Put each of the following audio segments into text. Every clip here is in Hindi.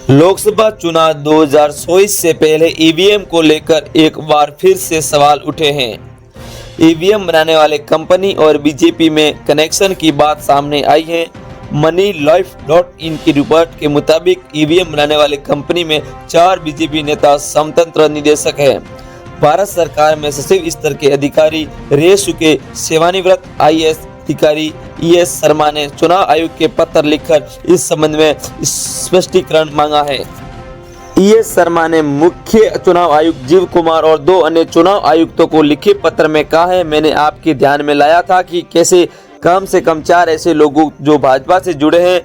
लोकसभा चुनाव 2024 से पहले ईवीएम को लेकर एक बार फिर से सवाल उठे हैं। ईवीएम बनाने वाले कंपनी और बीजेपी में कनेक्शन की बात सामने आई है। moneylife.in की रिपोर्ट के मुताबिक ईवीएम बनाने वाले कंपनी में 4 बीजेपी नेता स्वतंत्र निदेशक हैं। भारत सरकार में सचिव स्तर के अधिकारी रह चुके सेवानिवृत्त आईएएस अधिकारी ES शर्मा ने चुनाव आयोग के पत्र लिखकर इस संबंध में स्पष्टीकरण मांगा है। ES शर्मा ने मुख्य चुनाव आयुक्त जीव कुमार और 2 अन्य चुनाव आयुक्तों को लिखे पत्र में कहा है, मैंने आपके ध्यान में लाया था कि कैसे कम से कम 4 ऐसे लोगों जो भाजपा से जुड़े हैं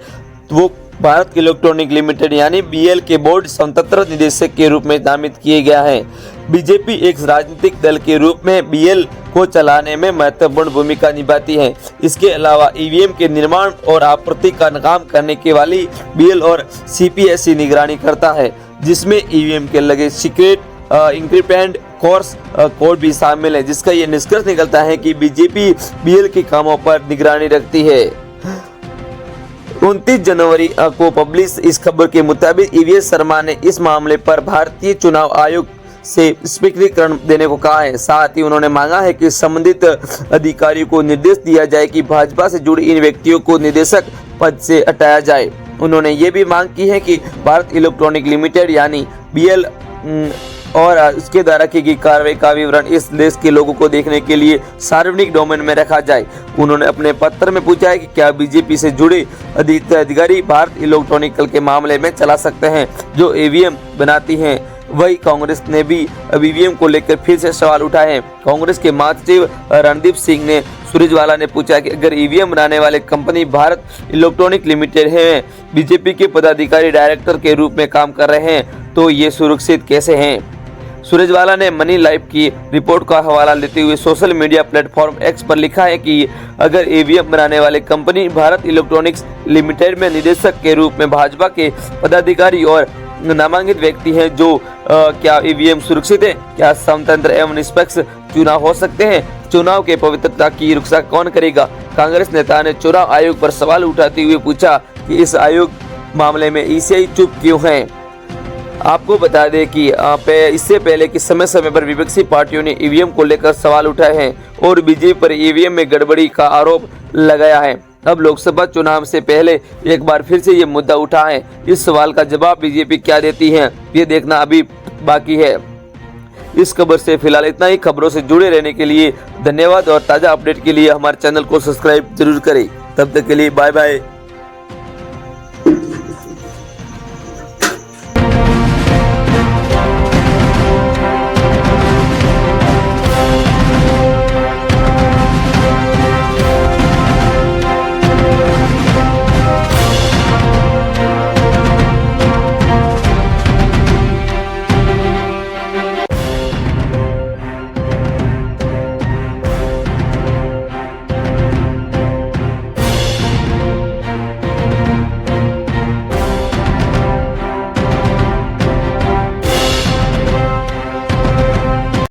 वो भारत इलेक्ट्रॉनिक लिमिटेड यानी BL के बोर्ड स्वतंत्र निदेशक के रूप में नामित किए गया है। बीजेपी एक राजनीतिक दल के रूप में BL को चलाने में महत्वपूर्ण भूमिका निभाती है। इसके अलावा ईवीएम के निर्माण और आपूर्ति का काम करने के वाली BL और CPSE निगरानी करता है, जिसमें ईवीएम के लगे सीक्रेट इंक्रिप्टेड कोर्स कोड भी शामिल है, जिसका ये निष्कर्ष निकलता है कि बीजेपी BL के कामों पर निगरानी रखती है। 29 जनवरी को पब्लिश इस खबर के मुताबिक ES शर्मा ने इस मामले पर भारतीय चुनाव आयोग से स्पष्टीकरण देने को कहा है। साथ ही उन्होंने मांगा है कि संबंधित अधिकारी को निर्देश दिया जाए कि भाजपा से जुड़े इन व्यक्तियों को निदेशक पद से हटाया जाए। उन्होंने ये भी मांग की है कि भारत इलेक्ट्रॉनिक लिमिटेड यानी BL और उसके द्वारा की गई कार्रवाई का विवरण इस देश के लोगों को देखने के लिए सार्वजनिक डोमेन में रखा जाए। उन्होंने अपने पत्र में पूछा है कि क्या बीजेपी से जुड़े अधिकारी भारत इलेक्ट्रॉनिकल के मामले में चला सकते हैं जो ईवीएम बनाती हैं। वही कांग्रेस ने भी ईवीएम को लेकर फिर से सवाल उठाए हैं। कांग्रेस के महासचिव रणदीप सिंह ने सुरजेवाला ने पूछा कि अगर ईवीएम बनाने वाले कंपनी भारत इलेक्ट्रॉनिक लिमिटेड है, बीजेपी के पदाधिकारी डायरेक्टर के रूप में काम कर रहे हैं, तो ये सुरक्षित कैसे हैं? सुरजेवाला ने मनी लाइफ की रिपोर्ट का हवाला लेते हुए सोशल मीडिया प्लेटफॉर्म X पर लिखा है कि अगर ईवीएम बनाने वाले कंपनी भारत इलेक्ट्रॉनिक्स लिमिटेड में निदेशक के रूप में भाजपा के पदाधिकारी और नामांकित व्यक्ति हैं, जो क्या ईवीएम सुरक्षित है? क्या स्वतंत्र एवं निष्पक्ष चुनाव हो सकते हैं? चुनाव के पवित्रता की रक्षा कौन करेगा? कांग्रेस नेता ने चुनाव आयोग पर सवाल उठाते हुए पूछा कि इस आयोग मामले में ईसीआई चुप क्यों है? आपको बता दें कि इससे पहले कि समय समय पर विपक्षी पार्टियों ने ईवीएम को लेकर सवाल उठाए हैं और बीजेपी पर ईवीएम में गड़बड़ी का आरोप लगाया है। अब लोकसभा चुनाव से पहले एक बार फिर से ये मुद्दा उठा है। इस सवाल का जवाब बीजेपी क्या देती है, ये देखना अभी बाकी है। इस खबर से फिलहाल इतना ही। खबरों से जुड़े रहने के लिए धन्यवाद और ताज़ा अपडेट के लिए हमारे चैनल को सब्सक्राइब जरूर करें। तब तक के लिए बाय बाय।